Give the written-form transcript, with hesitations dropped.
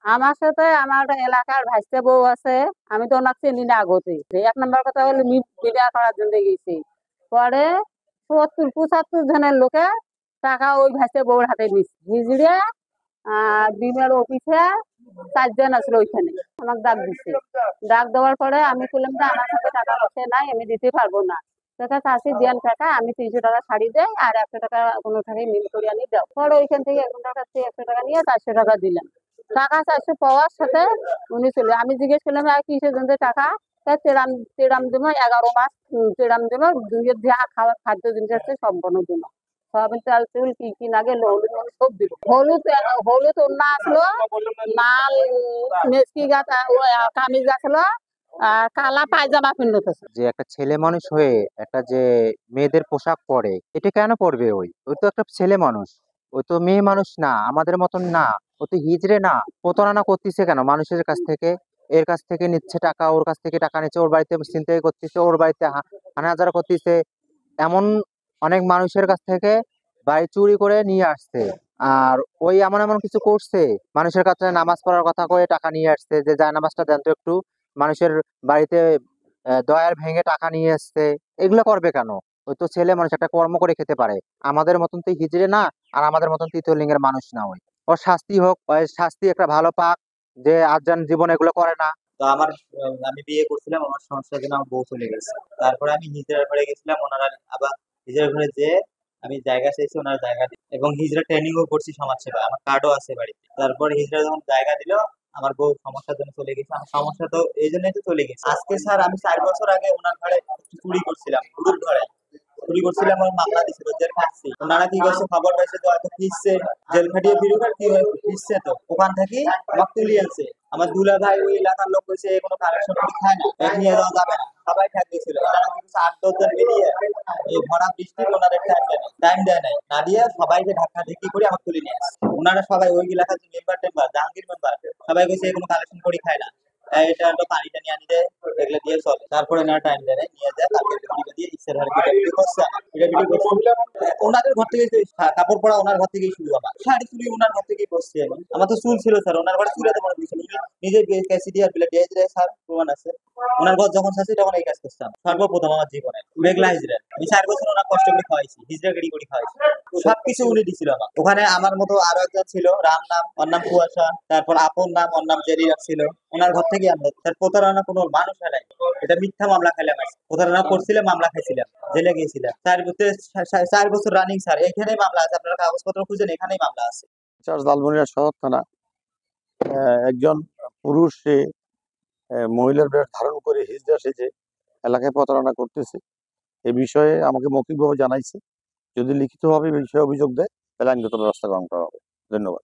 আমার সাথে আমার একটা এলাকার ভাইস্তে বউ আছে। আমি তো ওনাকে চিনি না আগতে। এক নাম্বার কথা হলো বিয়া করার জন্য গেছি। পরে ৭০-৭৫ জনের লোকে টাকা ওই ভাইস্তে বউর হাতে দিচ্ছে হিজড়ে। ডিমের অফিসে 4 জন আসলো ওইখানে, আমাকে ডাক দিচ্ছে। ডাক দেওয়ার পরে আমি বললাম যে আমার কাছে টাকা পয়সা নাই, আমি দিতে পারবো না। টাকা চাষি দেন টাকা, আমি 300 টাকা শাড়ি দেয় আর 100 টাকা কোনো টাকায় মিল করে আনি দাও। পরে ওইখান থেকে একজনের কাছ থেকে 100 টাকা নিয়ে 400 টাকা দিলাম। টাকা 400 পাওয়ার সাথে উনি চলে। আমি জিজ্ঞেস করলাম আর কিসের জন্য টাকা? তা তেরাম তেরাম দেবো, 11 মাস তেরাম দেবো, দুনিয়ার যা খাওয়ার খাদ্য জিনিস আছে সম্পূর্ণ দেবো। সয়াবিন চাল চুল কি কি লাগে হলুদ মলুদ সব দিল। হলুদ হলুদ ওন্না আসলো, লাল মেসকি গাছ কামিজ আসলো, আর কালা পায়জামা পিন্ডতেছে। যে একটা ছেলে মানুষ হয়ে একটা যে মেয়েদের পোশাক পরে, এটা কেন পরবে? ওই ওই তো একটা ছেলে মানুষ, ওই তো মেয়ে মানুষ না, আমাদের মতন না। ও তো হিজড়ে না। প্রতারণা করতেছে কেন মানুষের কাছ থেকে? এর কাছ থেকে নিচ্ছে টাকা, ওর কাছ থেকে টাকা নিচ্ছে, ওর বাড়িতে ছিনতাই করতেছে, ওর বাড়িতে হানাহাজারা করতেছে। এমন অনেক মানুষের কাছ থেকে বাড়ি চুরি করে নিয়ে আসছে। আর ওই এমন এমন কিছু করছে, মানুষের কাছে নামাজ পড়ার কথা কয়ে টাকা নিয়ে আসছে, যে যায় নামাজটা দেন তো একটু। মানুষের বাড়িতে দয়ার ভেঙে টাকা নিয়ে আসছে। এগুলো করবে কেন? ওই তো ছেলে মানুষ, একটা কর্ম করে খেতে পারে। আমাদের মতন তো হিজড়ে না, আর আমাদের মতন তৃতীয় লিঙ্গের মানুষ না। ওই ওর শাস্তি হোক, ওই শাস্তি একটা ভালো পাক, যে আজান জীবন এগুলো করে না। তো আমার আমি বিয়ে করছিলাম, আমার সংসারের জন্য আমার বউ চলে গেছে। তারপরে আমি হিজড়ার ঘরে গেছিলাম, ওনারা আবার হিজড়ার ঘরে যে আমি জায়গা চাইছি, ওনারা জায়গা দিল এবং হিজড়া ট্রেনিংও করছি সমাজ সেবা, আমার কার্ডও আছে বাড়িতে। তারপরে হিজড়া যখন জায়গা দিল, আমার বউ সমস্যার জন্য চলে গেছে। আমার সমস্যা তো এই জন্যই তো চলে গেছে। আজকে স্যার আমি 4 বছর আগে ওনার ঘরে একটু চুরি করছিলাম, গুরুর ঘরে চুরি করছিলাম, আমার মামলা দিছিল, জেল খাটছি। ওনারা কি করছে খবর পাইছে, তো হয়তো ফিরছে, জেল খাটিয়ে ফিরুক কি হয়, ফিরছে তো ওখান থেকে আমার তুলি আনছে। আমার দুলা ভাই ওই এলাকার লোক কইছে কোনো কালেকশন করে খায় না, এক নিয়ে যাওয়া যাবে না, সবাই ঠেক দিয়েছিল। ওনারা কিন্তু 8-10 জন মিলিয়ে এই ভরা বৃষ্টি ওনাদের টাইম দেয় নাই, না দিয়ে সবাইকে ধাক্কা ধাক্কি করে আমার তুলে নিয়ে আসছে। ওনারা সবাই ওই এলাকার যে মেম্বার টেম্বার জাহাঙ্গীর মেম্বার সবাই কইছে কোনো কালেকশন করে খায় না, এটা তো পানি টানি আনি দেয়, এগুলো দিয়ে চলে। তারপরে না টাইম দেয় নাই, নিয়ে যায় কালকে ভিডিও দিয়ে ইচ্ছার হারে পিটাপিটি করছে, আমার পিটাপিটি করছে। ওনাদের ঘর থেকে কাপড় পরা ওনার ঘর থেকেই শুরু, আমার শাড়ি চুরি ওনার ঘর থেকেই করছি আমি। আমার তো চুল ছিল স্যার, ওনার ঘরে চুলাতে মনে দিয়েছিল, নিজে ক্যাসিডি আর প্লেট দিয়ে দিলে স্যার প্রমাণ আছে। ওনার ঘর যখন চাচ্ছি তখন এই কাজ করতাম সর্বপ্রথম আমার জীবনে। মেঘলা হিজড়া আমি 4 বছর ওনার কষ্ট করে খাওয়াইছি, হিজড়াগিরি করে খাওয়াইছি, সবকিছু উনি দিছিল আমার। ওখানে আমার মতো আরো একজন ছিল, রাম নাম, ওর নাম কুয়াশা, তারপর আপন নাম, ওর নাম জেরি ছিল। ওনার ঘর থেকে আমরা তার প্রতারণা কোনো মানুষ হয় নাই, এটা মিথ্যা মামলা খাইলাম। প্রতারণা করছিলাম, মামলা খাইছিলাম, জেলে গিয়েছিলাম 4 বছর রানিং স্যার। এখানেই মামলা আছে, আপনারা কাগজপত্র খুঁজেন, এখানেই মামলা আছে। লালমনিরহাট সদর থানা। একজন পুরুষ সে মহিলার বেশ ধারণ করে হিজড়া সেজে এলাকায় প্রতারণা করতেছে। এই বিষয়ে আমাকে মৌখিকভাবে জানাইছে। যদি লিখিতভাবে এই বিষয়ে অভিযোগ দেয় তাহলে আইনগত ব্যবস্থা গ্রহণ করা হবে। ধন্যবাদ।